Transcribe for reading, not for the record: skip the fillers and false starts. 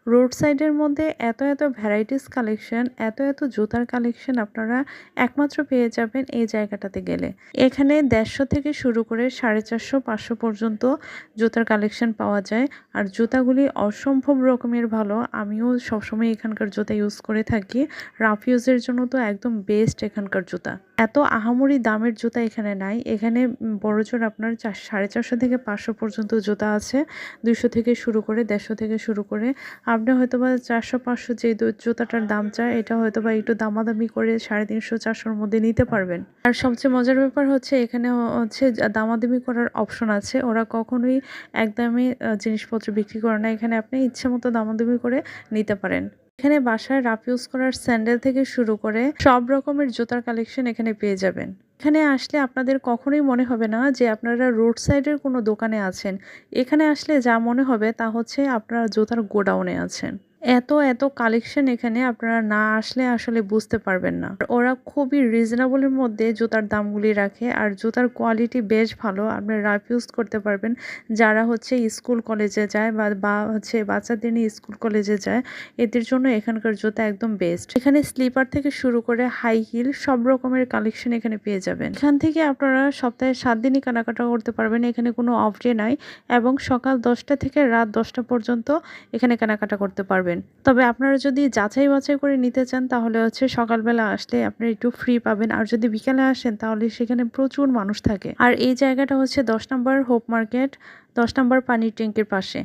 Road সাইডের মধ্যে এত ভ্যারাইটিস কালেকশন, এত জুতার কালেকশন আপনারা একমাত্র পেয়ে যাবেন এই জায়গাটাতে গেলে। এখানে 150 থেকে শুরু করে 450-500 পর্যন্ত জুতার কালেকশন পাওয়া যায়। আর জুতাগুলি অসম্ভব রকমের ভালো। আমিও সবসময় এখানকার জুতা ইউজ করে থাকি। রাফ ইউজের জন্য তো একদম বেস্ট এখানকার জুতা। এত আহামরি দামের জুতা এখানে নাই। এখানে বড়জোর আপনার 450 থেকে 500 পর্যন্ত জুতা আছে। 200 থেকে শুরু করে 150 থেকে শুরু করে আপনি হয়তোবা 400-500 যে জুতাটার দাম চায় এটা হয়তোবা একটু দামাদামি করে 350-400-র মধ্যে নিতে পারবেন। আর সবচেয়ে মজার ব্যাপার হচ্ছে এখানে হচ্ছে দামাদামি করার অপশন আছে। ওরা কখনোই একদমই জিনিসপত্র বিক্রি করে না। এখানে আপনি ইচ্ছেমতো দামাদামি করে নিতে পারেন। এখানে বাসায় রাফ ইউজ করার স্যান্ডেল থেকে শুরু করে সব রকমের জুতার কালেকশন এখানে পেয়ে যাবেন। এখানে আসলে আপনাদের কখনোই মনে হবে না যে আপনারা রোড সাইডের কোনো দোকানে আছেন। এখানে আসলে যা মনে হবে তা হচ্ছে আপনারা জুতার গোডাউনে আছেন। এত কালেকশন এখানে আপনারা না আসলে আসলে বুঝতে পারবেন না। ওরা খুবই রিজনেবলের মধ্যে জুতার দামগুলি রাখে আর জুতার কোয়ালিটি বেশ ভালো। আপনি রাফ ইউজ করতে পারবেন। যারা হচ্ছে স্কুল কলেজে যায় বা হচ্ছে বাচ্চাদের নিয়ে স্কুল কলেজে যায় এদের জন্য এখানকার জুতা একদম বেস্ট। এখানে স্লিপার থেকে শুরু করে হাই হিল সব রকমের কালেকশন এখানে পেয়ে যাবেন। এখান থেকে আপনারা সপ্তাহে 7 দিনই কেনাকাটা করতে পারবেন। এখানে কোনো অফ ডে নাই এবং সকাল 10টা থেকে রাত 10টা পর্যন্ত এখানে কেনাকাটা করতে পারবেন। তবে আপনারা যদি যাচাই বাছাই করে নিতে চান তাহলে হচ্ছে সকালবেলা আসলে আপনি একটু ফ্রি পাবেন। আর যদি বিকালে আসেন তাহলে সেখানে প্রচুর মানুষ থাকে। আর এই জায়গাটা হচ্ছে 10 নম্বর হোপ মার্কেট, 10 নম্বর পানির ট্যাঙ্কের পাশে।